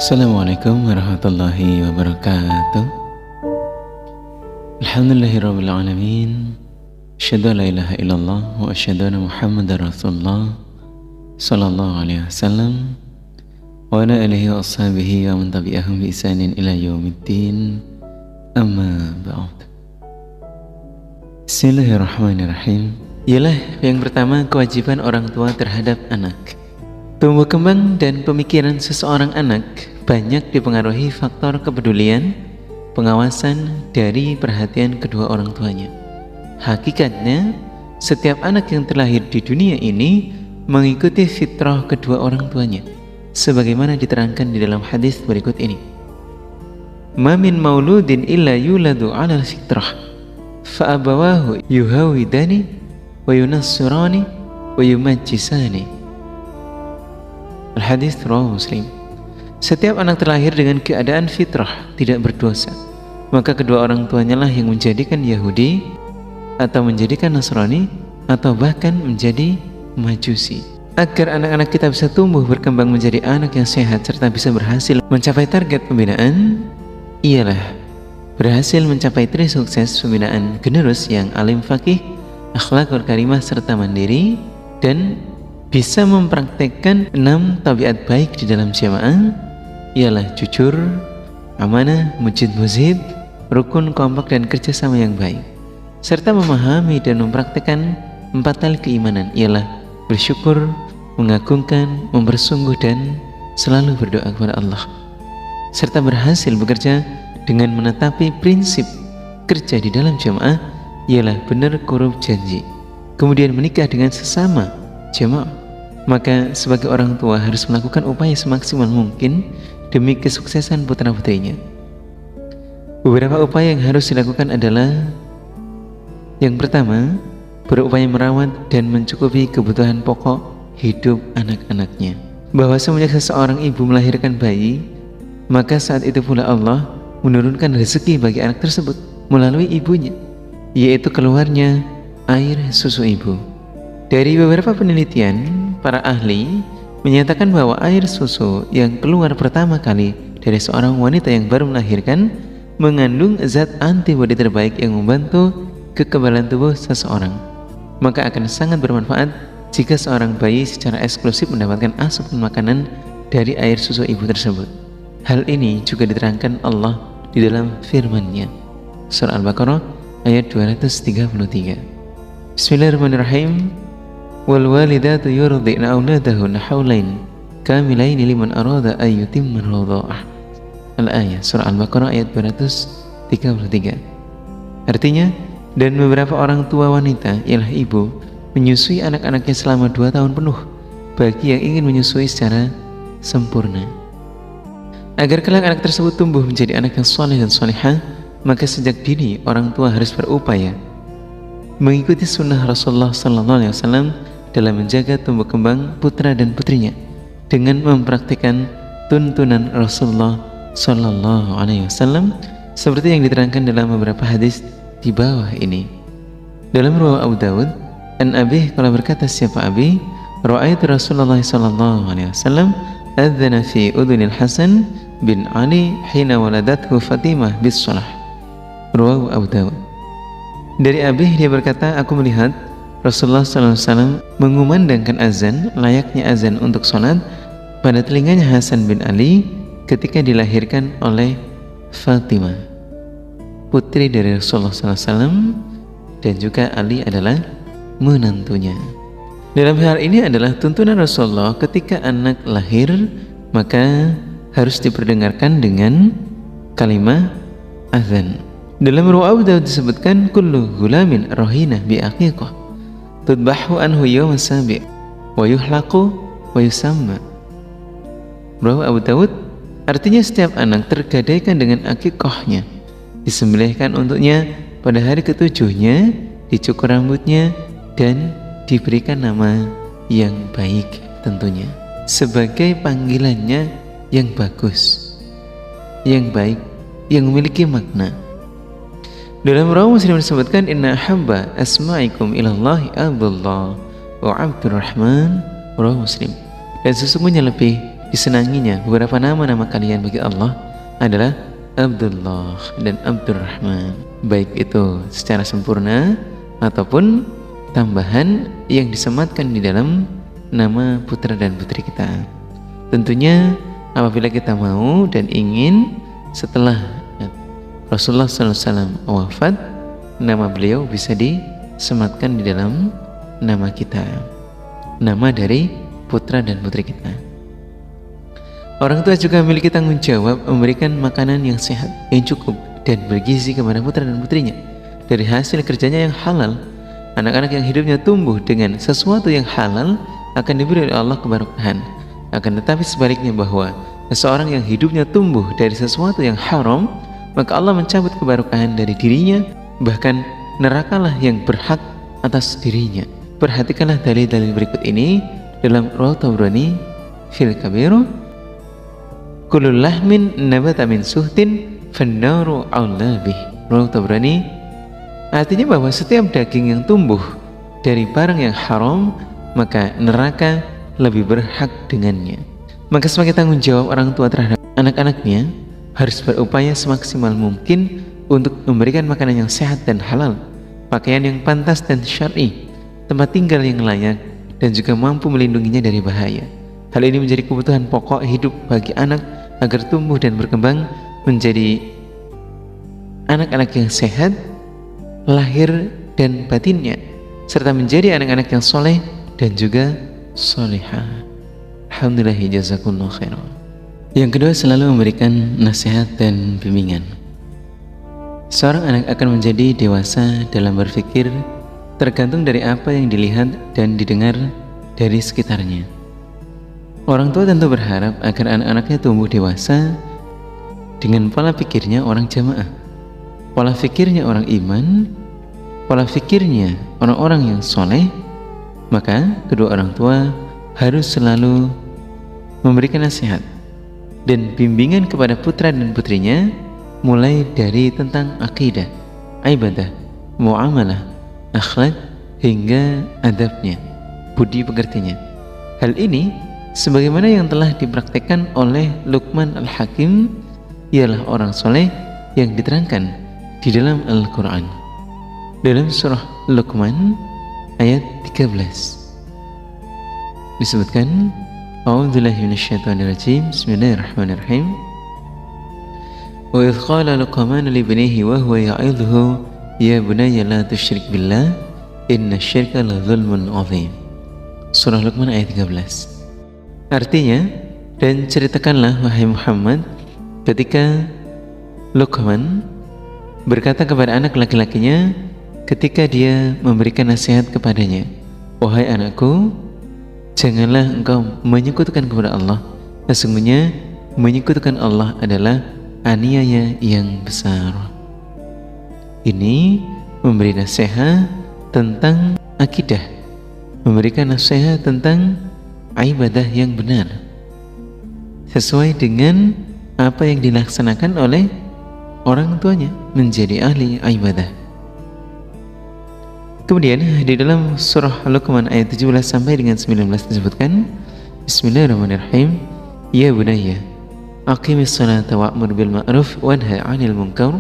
Assalamualaikum warahmatullahi wabarakatuh. Alhamdulillahirabbil alamin. Asyhadu an la ilaha illallah wa asyhadu anna Muhammadar Rasulullah sallallahu alaihi wasallam wa ala alihi wa ashabihi wa man tabi'ahum bi ihsanin ila yaumiddin. Amma ba'd. Bismillahirrahmanirrahim. Ialah yang pertama, kewajiban orang tua terhadap anak. Tumbuh kembang dan pemikiran seseorang anak banyak dipengaruhi faktor kepedulian, pengawasan dari perhatian kedua orang tuanya. Hakikatnya, setiap anak yang terlahir di dunia ini mengikuti fitrah kedua orang tuanya, sebagaimana diterangkan di dalam hadis berikut ini. Ma min mauludin illa yuladu 'alal fitrah, fa abawahu yuhawidani wa yunassirani wa yumajjisani. Al-hadits rawahu Muslim. Setiap anak terlahir dengan keadaan fitrah, tidak berdosa, maka kedua orang tuanya lah yang menjadikan Yahudi atau menjadikan Nasrani atau bahkan menjadi Majusi. Agar anak-anak kita bisa tumbuh berkembang menjadi anak yang sehat serta bisa berhasil mencapai target pembinaan, ialah berhasil mencapai tri sukses pembinaan generus yang alim fakih, akhlakul karimah serta mandiri, dan bisa mempraktekkan 6 tabiat baik di dalam jamaah, ialah jujur, amanah, mujid, rukun, kompak, dan kerjasama yang baik, serta memahami dan mempraktekkan 4 hal keimanan, ialah bersyukur, mengagungkan, mempersungguh, dan selalu berdoa kepada Allah, serta berhasil bekerja dengan menetapi prinsip kerja di dalam jamaah, ialah benar korup janji, kemudian menikah dengan sesama jamaah. Maka sebagai orang tua harus melakukan upaya semaksimal mungkin demi kesuksesan putra-putrinya. Beberapa upaya yang harus dilakukan adalah: yang pertama, berupaya merawat dan mencukupi kebutuhan pokok hidup anak-anaknya. Bahwa semenjak seseorang ibu melahirkan bayi, maka saat itu pula Allah menurunkan rezeki bagi anak tersebut melalui ibunya, yaitu keluarnya air susu ibu. Dari beberapa penelitian, para ahli menyatakan bahwa air susu yang keluar pertama kali dari seorang wanita yang baru melahirkan mengandung zat antibodi terbaik yang membantu kekebalan tubuh seseorang. Maka akan sangat bermanfaat jika seorang bayi secara eksklusif mendapatkan asupan makanan dari air susu ibu tersebut. Hal ini juga diterangkan Allah di dalam firman-Nya, Surah Al-Baqarah ayat 233. Bismillahirrahmanirrahim. Wal walidatu yurdi'na auladahunna haulain kamilaini liman arada an yutimma ar-radha'ah. Al-ayah, Surah Al-Baqarah ayat 233. Artinya, dan beberapa orang tua wanita, ialah ibu, menyusui anak-anaknya selama 2 tahun penuh bagi yang ingin menyusui secara sempurna. Agar kelak anak tersebut tumbuh menjadi anak yang saleh dan salihah, maka sejak dini orang tua harus berupaya mengikuti sunnah Rasulullah SAW dalam menjaga tumbuh kembang putra dan putrinya dengan mempraktikkan tuntunan Rasulullah SAW seperti yang diterangkan dalam beberapa hadis di bawah ini. Dalam riwayat Abu Dawud, an Abi qala berkata siapa Abi, ra'aitu Rasulullah SAW adzana fi udhunil Hasan bin Ali hina waladathu Fatimah bis shalah. Riwayat Abu Dawud. Dari Abi dia berkata, aku melihat Rasulullah SAW mengumandangkan azan layaknya azan untuk sholat pada telinganya Hasan bin Ali ketika dilahirkan oleh Fatimah, putri dari Rasulullah SAW, dan juga Ali adalah menantunya. Dalam hal ini adalah tuntunan Rasulullah ketika anak lahir, maka harus diperdengarkan dengan kalimat azan. Dalam riwayat Abu Dawud disebutkan kullu gulamin rohina bi aqiqah tudbahu anhu yawm as-sabi' wa yuhlaqu wa yusamma. Riwayat Abu Dawud artinya setiap anak tergadaikan dengan akikahnya, disembelihkan untuknya pada hari ke-7-nya, dicukur rambutnya, dan diberikan nama yang baik tentunya sebagai panggilannya yang bagus, yang baik, yang memiliki makna. Dalam riwayat Muslim disebutkan inna habba asma'ikum ilallahi Abdullah wa Abdurrahman, riwayat Muslim. Dan sesungguhnya lebih disenanginya beberapa nama-nama kalian bagi Allah adalah Abdullah dan Abdurrahman, baik itu secara sempurna ataupun tambahan yang disematkan di dalam nama putra dan putri kita. Tentunya apabila kita mau dan ingin setelah Rasulullah SAW wafat, nama beliau bisa disematkan di dalam nama kita, nama dari putra dan putri kita. Orang tua juga memiliki tanggung jawab memberikan makanan yang sehat, yang cukup dan bergizi kepada putra dan putrinya dari hasil kerjanya yang halal. Anak-anak yang hidupnya tumbuh dengan sesuatu yang halal akan diberi oleh Allah keberkahan. Akan tetapi sebaliknya, bahwa seseorang yang hidupnya tumbuh dari sesuatu yang haram, maka Allah mencabut keberkahan dari dirinya, bahkan nerakalah yang berhak atas dirinya. Perhatikanlah dalil-dalil berikut ini dalam Riwayat Tabrani fil Kabir, kullu lahmin nabata min suhtin fannaru aula bih. Riwayat Tabrani artinya bahwa setiap daging yang tumbuh dari barang yang haram, maka neraka lebih berhak dengannya. Maka sebagai tanggung jawab orang tua terhadap anak-anaknya, harus berupaya semaksimal mungkin untuk memberikan makanan yang sehat dan halal, pakaian yang pantas dan syar'i, tempat tinggal yang layak, dan juga mampu melindunginya dari bahaya. Hal ini menjadi kebutuhan pokok hidup bagi anak agar tumbuh dan berkembang menjadi anak-anak yang sehat lahir dan batinnya, serta menjadi anak-anak yang soleh dan juga solehah. Alhamdulillah, jazakumullah khairan. Yang kedua, selalu memberikan nasihat dan bimbingan. Seorang anak akan menjadi dewasa dalam berpikir tergantung dari apa yang dilihat dan didengar dari sekitarnya. Orang tua tentu berharap agar anak-anaknya tumbuh dewasa dengan pola pikirnya orang jamaah, pola pikirnya orang iman, pola pikirnya orang-orang yang soleh. Maka kedua orang tua harus selalu memberikan nasihat dan bimbingan kepada putra dan putrinya, mulai dari tentang akidah, ibadah, muamalah, akhlak, hingga adabnya, budi pekertinya. Hal ini sebagaimana yang telah dipraktikkan oleh Luqman Al-Hakim, ialah orang soleh yang diterangkan di dalam Al-Quran. Dalam surah Luqman ayat 13 disebutkan, A'udzubillahi minasyaitonirrajim, Bismillahirrahmanirrahim. Wa idh qala Luqman li ibnihi wa huwa ya'idhuhu ya bunayya la tusyrik billah innasyirka la dzulmun 'adzim. Surah Luqman ayat 13. Artinya, dan ceritakanlah wahai Muhammad ketika Luqman berkata kepada anak laki-lakinya ketika dia memberikan nasihat kepadanya, wahai anakku, janganlah engkau menyekutukan kepada Allah. Sesungguhnya menyekutukan Allah adalah aniaya yang besar. Ini memberi nasihat tentang akidah, memberikan nasihat tentang ibadah yang benar sesuai dengan apa yang dilaksanakan oleh orang tuanya, menjadi ahli ibadah. Kemudian di dalam surah Luqman ayat 17 sampai dengan 19 disebutkan, Bismillahirrahmanirrahim. Ya bunayya aqimis salata wa'mur bil ma'ruf wanha 'anil munkar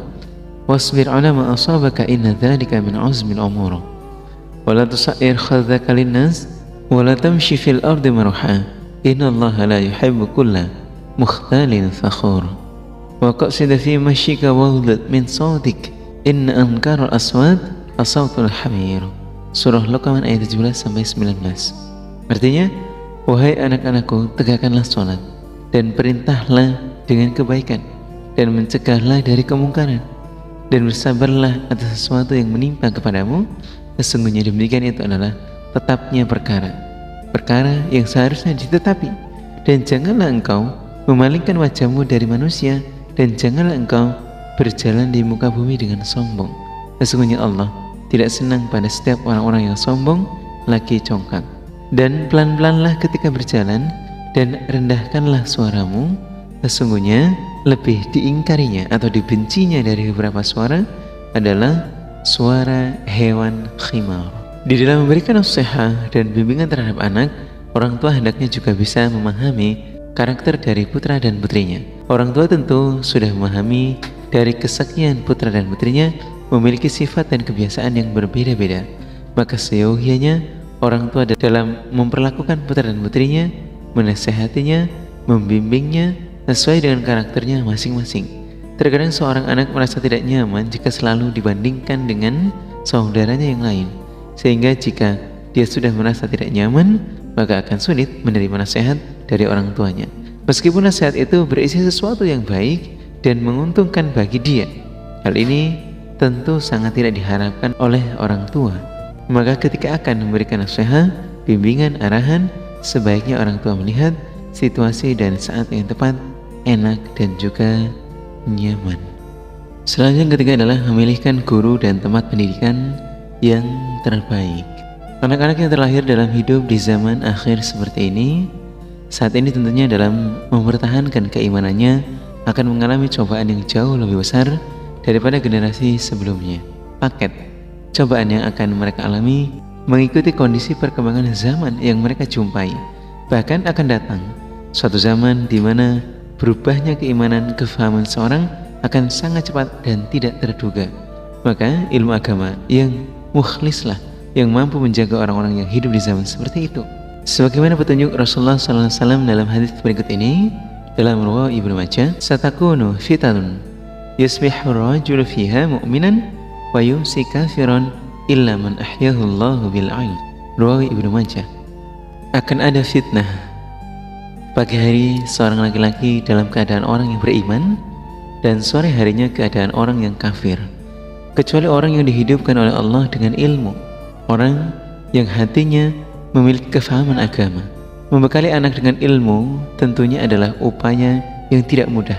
wasbir 'ala ma asabaka inna dzalika min 'azmil umur wa la tusair khaddaka lin-nas wa la tamshi fil ardi marha innallaha la yuhibbu kulla mukhtalin fakhur wa qsid fi mashika waghdud min sawtik inna ankara al-aswat as-sautul hamir. Surah Luqman ayat 17 sampai 19. Artinya, wahai anak-anakku, tegakkanlah sholat dan perintahlah dengan kebaikan dan mencegahlah dari kemungkaran dan bersabarlah atas sesuatu yang menimpa kepadamu. Sesungguhnya demikian itu adalah tetapnya perkara yang seharusnya ditetapi. Dan janganlah engkau memalingkan wajahmu dari manusia, dan janganlah engkau berjalan di muka bumi dengan sombong. Sesungguhnya Allah tidak senang pada setiap orang-orang yang sombong lagi congkak. Dan pelan-pelanlah ketika berjalan, dan rendahkanlah suaramu. Sesungguhnya lebih diingkarinya atau dibencinya dari beberapa suara adalah suara hewan khimar. Di dalam memberikan nasihat dan bimbingan terhadap anak, orang tua hendaknya juga bisa memahami karakter dari putra dan putrinya. Orang tua tentu sudah memahami dari kesekian putra dan putrinya memiliki sifat dan kebiasaan yang berbeda-beda. Maka seyogianya orang tua dalam memperlakukan putra dan putrinya, menasehatinya, membimbingnya sesuai dengan karakternya masing-masing. Terkadang seorang anak merasa tidak nyaman jika selalu dibandingkan dengan saudaranya yang lain, sehingga jika dia sudah merasa tidak nyaman, maka akan sulit menerima nasihat dari orang tuanya. Meskipun nasihat itu berisi sesuatu yang baik dan menguntungkan bagi dia, hal ini tentu sangat tidak diharapkan oleh orang tua. Maka ketika akan memberikan nasihat, bimbingan, arahan, sebaiknya orang tua melihat situasi dan saat yang tepat, enak dan juga nyaman. Selanjutnya yang ketiga adalah memilihkan guru dan tempat pendidikan yang terbaik. Anak-anak yang terlahir dalam hidup di zaman akhir seperti ini, saat ini tentunya dalam mempertahankan keimanannya akan mengalami cobaan yang jauh lebih besar daripada generasi sebelumnya. Paket cobaan yang akan mereka alami mengikuti kondisi perkembangan zaman yang mereka jumpai. Bahkan akan datang suatu zaman di mana berubahnya keimanan kefahaman seorang akan sangat cepat dan tidak terduga. Maka ilmu agama yang mukhlislah yang mampu menjaga orang-orang yang hidup di zaman seperti itu. Sebagaimana petunjuk Rasulullah SAW dalam hadis berikut ini dalam riwayat Ibnu Majah, satakunu fitanun yusbihu rajulu fiha mu'minan wa yumsi kafiran illa man ahyahu Allahu bil ilm. Riwayat Ibnu Majah. Akan ada fitnah pagi hari seorang laki-laki dalam keadaan orang yang beriman, dan sore harinya keadaan orang yang kafir, kecuali orang yang dihidupkan oleh Allah dengan ilmu, orang yang hatinya memiliki kefahaman agama. Membekali anak dengan ilmu tentunya adalah upaya yang tidak mudah,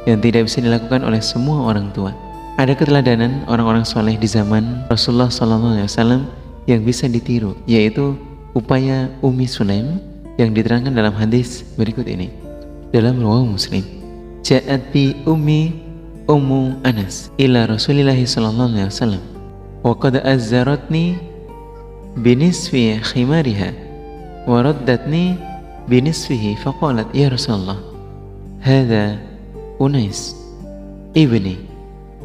yang tidak bisa dilakukan oleh semua orang tua. Ada keteladanan orang-orang soleh di zaman Rasulullah SAW yang bisa ditiru, yaitu upaya Ummi Sulaim yang diterangkan dalam hadis berikut ini dalam riwayat Muslim. Ja'at bi ummu Anas ila Rasulillah sallallahu alaihi wasallam wa qad azzaratni binisfi khimariha wa raddatni binisfihi faqalat ya Rasulullah hadha Unais ibni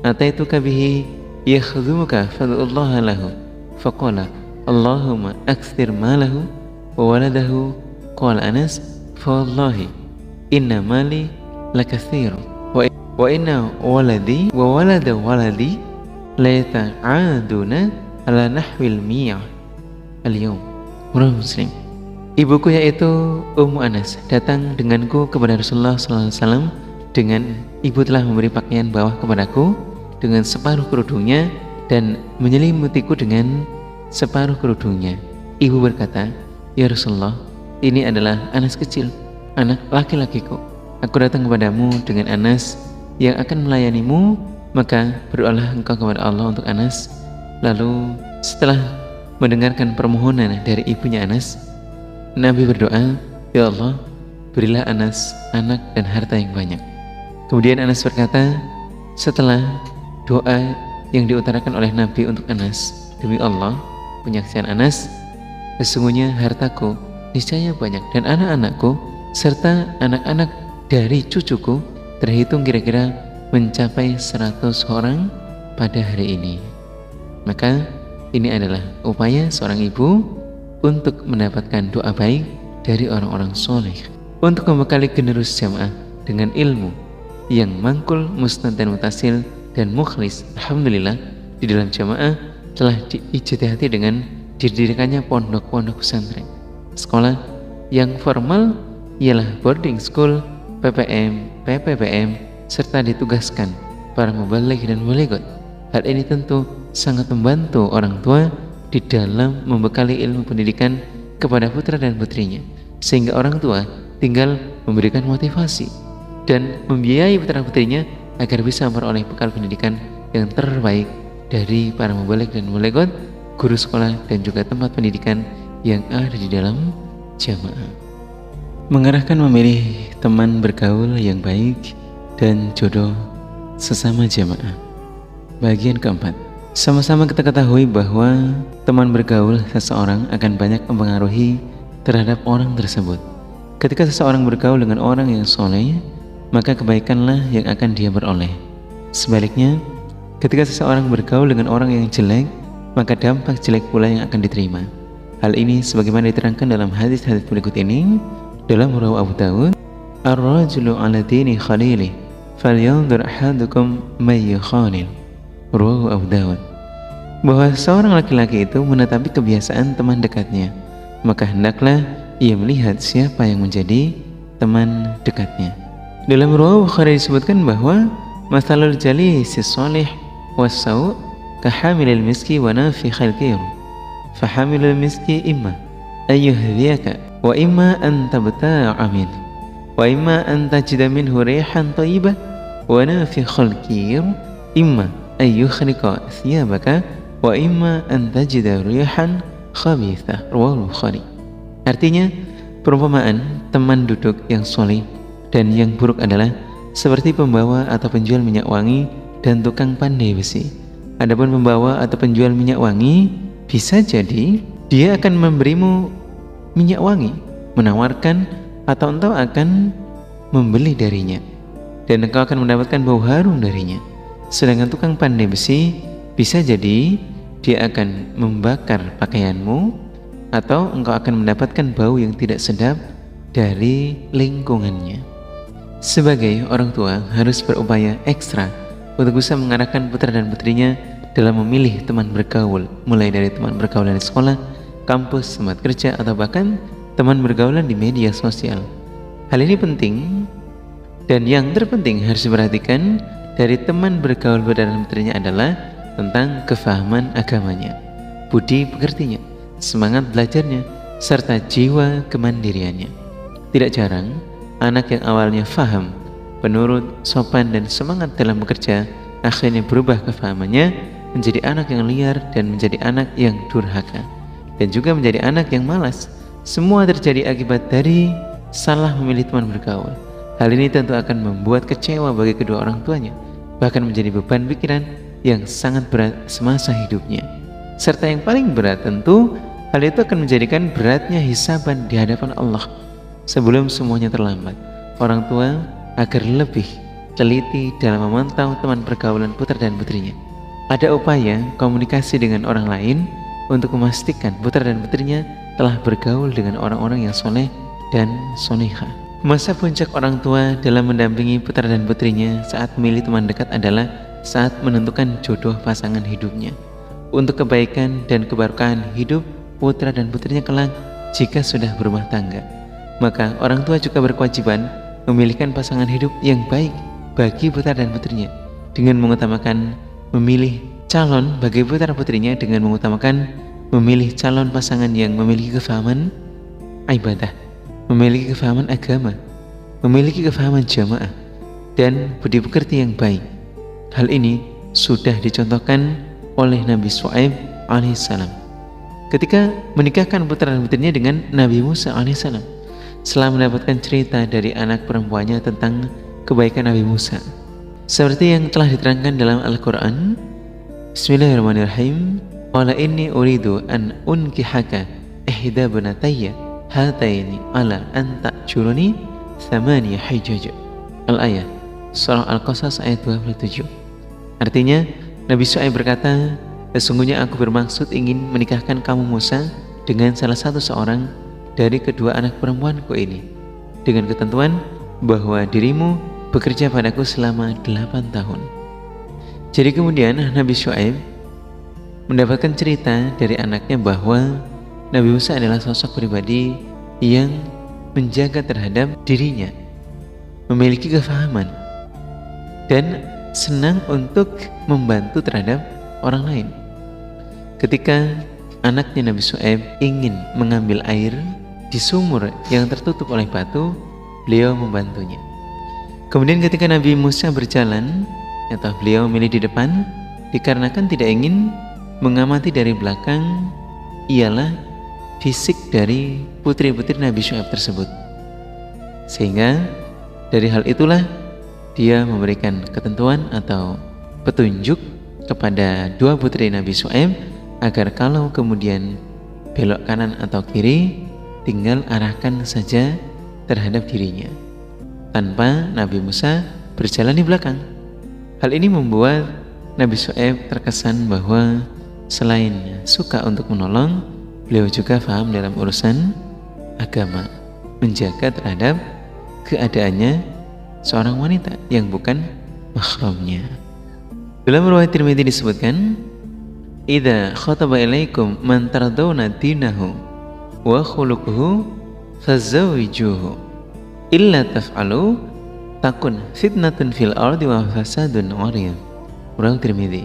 ataituka bihi yakhdhumuka fad'ullaha lahu faqala Allahumma akthir malahu wa waladahu. Qala Anas fa wallahi inna mali lakathiru wa inna waladi wa walada waladi la yata'aduna ala nahwil miyah al-yawm. Riwayat Muslim. Ibuku yaitu Ummu Anas datang denganku kepada Rasulullah SAW dengan ibu telah memberi pakaian bawah kepadaku dengan separuh kerudungnya dan menyelimutiku dengan separuh kerudungnya. Ibu berkata, ya Rasulullah, ini adalah Anas kecil, anak laki-lakiku. Aku datang kepadamu dengan Anas yang akan melayanimu, maka berdoalah engkau kepada Allah untuk Anas. Lalu setelah mendengarkan permohonan dari ibunya Anas, Nabi berdoa, ya Allah, berilah Anas anak dan harta yang banyak. Kemudian Anas berkata, setelah doa yang diutarakan oleh Nabi untuk Anas, demi Allah, penyaksian Anas, sesungguhnya hartaku niscaya banyak dan anak-anakku serta anak-anak dari cucuku terhitung kira-kira mencapai 100 orang pada hari ini. Maka ini adalah upaya seorang ibu untuk mendapatkan doa baik dari orang-orang soleh, untuk membekali generasi jamaah dengan ilmu yang mangkul, musnad dan mutasil dan mukhlis. Alhamdulillah di dalam jamaah telah diijtihadi dengan didirikannya pondok-pondok pesantren. Sekolah yang formal ialah boarding school, PPM, PPPM, serta ditugaskan para mubaligh dan mubalighat. Hal ini tentu sangat membantu orang tua di dalam membekali ilmu pendidikan kepada putra dan putrinya, sehingga orang tua tinggal memberikan motivasi dan membiayai putra putrinya agar bisa memperoleh bekal pendidikan yang terbaik dari para mubaligh dan mubalighat, guru sekolah dan juga tempat pendidikan yang ada di dalam jamaah. Mengarahkan memilih teman bergaul yang baik dan jodoh sesama jamaah. Bagian keempat, sama-sama kita ketahui bahwa teman bergaul seseorang akan banyak mempengaruhi terhadap orang tersebut. Ketika seseorang bergaul dengan orang yang soleh, maka kebaikanlah yang akan dia beroleh. Sebaliknya, ketika seseorang bergaul dengan orang yang jelek, maka dampak jelek pula yang akan diterima. Hal ini sebagaimana diterangkan dalam hadis-hadis berikut ini dalam riwayat Abu Dawud, "Ar-rajulu 'ala dini khalili, falyanzur ahadukum may yukhalil." Riwayat Abu Dawud. Bahwa seorang laki-laki itu menetapi kebiasaan teman dekatnya, maka hendaklah ia melihat siapa yang menjadi teman dekatnya. Dalam riwayat Bukhari disebutkan bahwa masalul jalisi shalih was-sau' kahamilil miski wa nafikhil kir. Fahamilul miski imma ayyuhdiyaka wa imma an tabta'a min wa imma an tajida minhu rihan thayyibah wa nafikhul kir imma ayyukhrika thiyabaka wa imma an tajida rihan khabithah. Riwayat Bukhari. Artinya, perumpamaan teman duduk yang soleh dan yang buruk adalah seperti pembawa atau penjual minyak wangi dan tukang pandai besi. Adapun pembawa atau penjual minyak wangi, bisa jadi dia akan memberimu minyak wangi, menawarkan atau engkau akan membeli darinya, dan engkau akan mendapatkan bau harum darinya. Sedangkan tukang pandai besi, bisa jadi dia akan membakar pakaianmu, atau engkau akan mendapatkan bau yang tidak sedap dari lingkungannya. Sebagai orang tua harus berupaya ekstra untuk bisa mengarahkan putra dan putrinya dalam memilih teman bergaul, mulai dari teman bergaulan di sekolah, kampus, tempat kerja, atau bahkan teman bergaulan di media sosial. Hal ini penting, dan yang terpenting harus diperhatikan dari teman bergaul putra dan putrinya adalah tentang kefahaman agamanya, budi pekertinya, semangat belajarnya, serta jiwa kemandiriannya. Tidak jarang, anak yang awalnya faham, penurut, sopan, dan semangat dalam bekerja, akhirnya berubah kefahamannya menjadi anak yang liar dan menjadi anak yang durhaka, dan juga menjadi anak yang malas. Semua terjadi akibat dari salah memilih teman bergaul. Hal ini tentu akan membuat kecewa bagi kedua orang tuanya, bahkan menjadi beban pikiran yang sangat berat semasa hidupnya. Serta yang paling berat tentu, hal itu akan menjadikan beratnya hisaban di hadapan Allah. Sebelum semuanya terlambat, orang tua agar lebih teliti dalam memantau teman pergaulan putra dan putrinya. Ada upaya komunikasi dengan orang lain untuk memastikan putra dan putrinya telah bergaul dengan orang-orang yang soleh dan solehah. Masa puncak orang tua dalam mendampingi putra dan putrinya saat memilih teman dekat adalah saat menentukan jodoh pasangan hidupnya, untuk kebaikan dan keberkahan hidup putra dan putrinya kelak jika sudah berumah tangga. Maka orang tua juga berkewajiban memilihkan pasangan hidup yang baik bagi putra dan putrinya dengan mengutamakan memilih calon bagi putra putrinya dengan mengutamakan memilih calon pasangan yang memiliki kefahaman ibadah, memiliki kefahaman agama, memiliki kefahaman jamaah, dan budi pekerti yang baik. Hal ini sudah dicontohkan oleh Nabi Syuaib alaihissalam ketika menikahkan putra dan putrinya dengan Nabi Musa alaihissalam, setelah mendapatkan cerita dari anak perempuannya tentang kebaikan Nabi Musa, seperti yang telah diterangkan dalam Al-Quran. Bismillahirrahmanirrahim. Wala inni uridu an unkihaka ihda banatayya hataini ala an ta'juruni thamaniya hijaj. Al-ayat, surah Al-Qasas ayat 27. Artinya, Nabi Syuaib berkata, sesungguhnya aku bermaksud ingin menikahkan kamu Musa dengan salah seorang dari kedua anak perempuanku ini, dengan ketentuan bahwa dirimu bekerja padaku selama 8 tahun. Jadi kemudian Nabi Syuaib mendapatkan cerita dari anaknya bahwa Nabi Musa adalah sosok pribadi yang menjaga terhadap dirinya, memiliki kefahaman, dan senang untuk membantu terhadap orang lain. Ketika anaknya Nabi Syuaib ingin mengambil air di sumur yang tertutup oleh batu, beliau membantunya. Kemudian ketika Nabi Musa berjalan, atau beliau memilih di depan, dikarenakan tidak ingin mengamati dari belakang ialah fisik dari putri-putri Nabi Syuaib tersebut. Sehingga dari hal itulah dia memberikan ketentuan atau petunjuk kepada dua putri Nabi Syuaib agar kalau kemudian belok kanan atau kiri, tinggal arahkan saja terhadap dirinya, tanpa Nabi Musa berjalan di belakang. Hal ini membuat Nabi Syuaib terkesan bahwa selain suka untuk menolong, beliau juga paham dalam urusan agama, menjaga terhadap keadaannya seorang wanita yang bukan mahramnya. Dalam riwayat Tirmidzi disebutkan, "Idza khataba ilaikum man tardawna dinahu wa khuluquhu fazawwijuhu illa taf'alu takun fitnatun fil ardi wa fasadun 'ariyad." Riwayat Tirmidzi.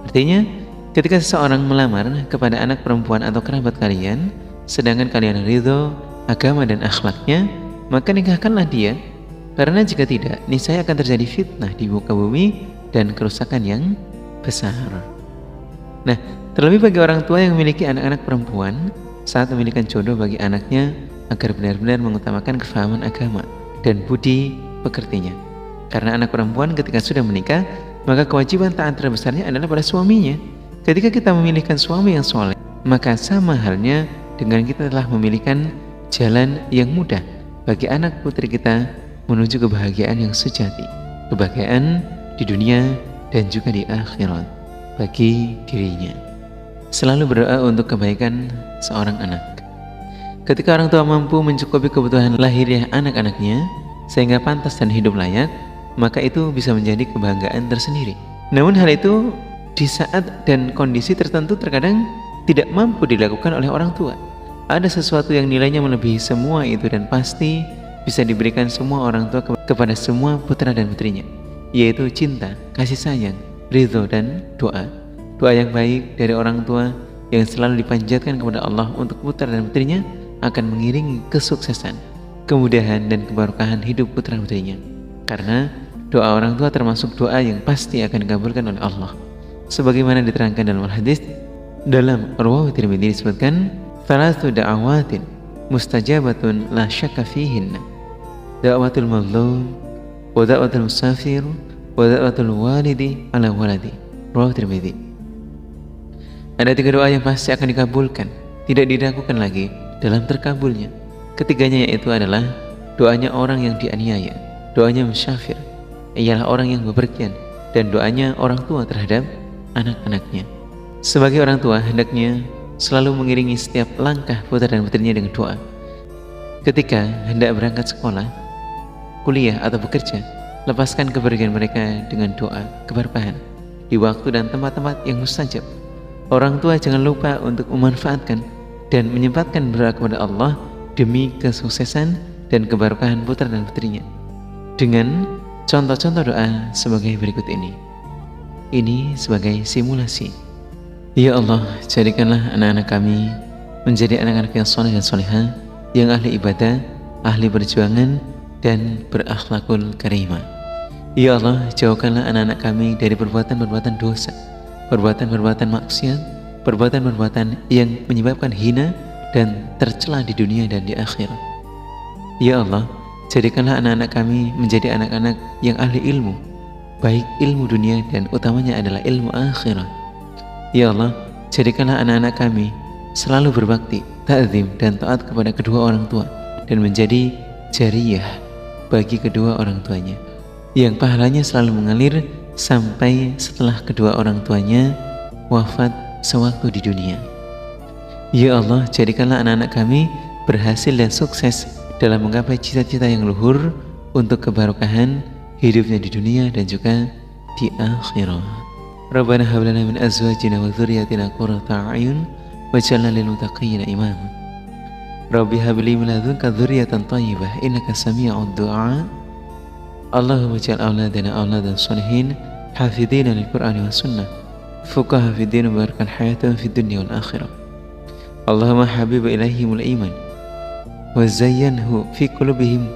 Artinya, ketika seseorang melamar kepada anak perempuan atau kerabat kalian, sedangkan kalian ridho agama dan akhlaknya, maka nikahkanlah dia, karena jika tidak, niscaya akan terjadi fitnah di muka bumi dan kerusakan yang besar. Nah, terlebih bagi orang tua yang memiliki anak-anak perempuan, saat memilihkan jodoh bagi anaknya agar benar-benar mengutamakan kefahaman agama dan budi pekertinya. Karena anak perempuan ketika sudah menikah, maka kewajiban taat terbesarnya adalah pada suaminya. Ketika kita memilihkan suami yang soleh, maka sama halnya dengan kita telah memilihkan jalan yang mudah bagi anak putri kita menuju kebahagiaan yang sejati, kebahagiaan di dunia dan juga di akhirat bagi dirinya. Selalu berdoa untuk kebaikan seorang anak. Ketika orang tua mampu mencukupi kebutuhan lahiriah anak-anaknya sehingga pantas dan hidup layak, maka itu bisa menjadi kebanggaan tersendiri. Namun hal itu di saat dan kondisi tertentu terkadang tidak mampu dilakukan oleh orang tua. Ada sesuatu yang nilainya melebihi semua itu dan pasti bisa diberikan semua orang tua kepada semua putra dan putrinya, yaitu cinta, kasih sayang, ridho, dan doa. Doa yang baik dari orang tua yang selalu dipanjatkan kepada Allah untuk putra dan putrinya akan mengiringi kesuksesan, kemudahan, dan keberkahan hidup putra putrinya. Karena doa orang tua termasuk doa yang pasti akan dikabulkan oleh Allah. Sebagaimana diterangkan dalam hadis dalam riwayat Tirmidzi disebutkan, "Thalathu da'awatin mustajabatun la syakka fihinna, da'watul mazlum, wa da'watul musafir, wa da'watul walidi ala waladi." Riwayat Tirmidzi. Ada 3 doa yang pasti akan dikabulkan, tidak diragukan lagi dalam terkabulnya. Ketiganya yaitu adalah doanya orang yang dianiaya, doanya musyafir, ialah orang yang bepergian, dan doanya orang tua terhadap anak-anaknya. Sebagai orang tua, hendaknya selalu mengiringi setiap langkah putra dan putrinya dengan doa. Ketika hendak berangkat sekolah, kuliah, atau bekerja, lepaskan kepergian mereka dengan doa keberkahan di waktu dan tempat-tempat yang mustajab. Orang tua jangan lupa untuk memanfaatkan dan menyempatkan berdoa kepada Allah demi kesuksesan dan keberkahan putra dan putrinya dengan contoh-contoh doa sebagai berikut ini. Ini sebagai simulasi. Ya Allah, jadikanlah anak-anak kami menjadi anak-anak yang soleh dan solehah, yang ahli ibadah, ahli perjuangan, dan berakhlakul karimah. Ya Allah, jauhkanlah anak-anak kami dari perbuatan-perbuatan dosa, perbuatan-perbuatan maksiat, perbuatan-perbuatan yang menyebabkan hina dan tercela di dunia dan di akhirat. Ya Allah, jadikanlah anak-anak kami menjadi anak-anak yang ahli ilmu, baik ilmu dunia dan utamanya adalah ilmu akhirat. Ya Allah, jadikanlah anak-anak kami selalu berbakti, ta'zim, dan taat kepada kedua orang tua dan menjadi jariyah bagi kedua orang tuanya, yang pahalanya selalu mengalir sampai setelah kedua orang tuanya wafat sewaktu di dunia. Ya Allah, jadikanlah anak-anak kami berhasil dan sukses dalam menggapai cita-cita yang luhur untuk keberkahan hidupnya di dunia dan juga di akhirat. Rabbana hab lana min azwajina wa dzurriyyatina qurrata a'yun waj'alna lil muttaqina imama. Rabbi hab li min ladunka dzurriyyatan thayyibah innaka sami'ud du'a. Allahumma ij'al auladana auladan shalihin hafidhina lil Qur'ani was sunnah fuqaha fid din wa barakal hayatahum fid dunya wal akhirah. Allahumma habib ilaihimul iman wa zayyanhu fi qulubihim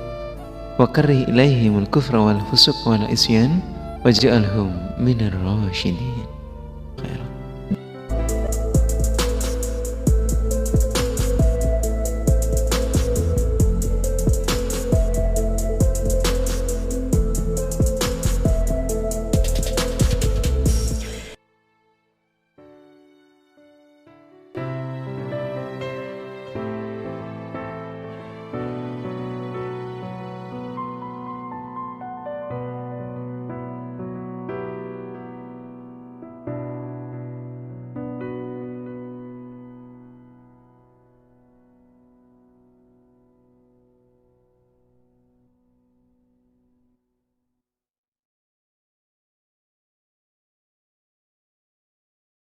wa karrih ilaihimul kufra wal fusuq wal isyan waj'alhum minar rasyidin.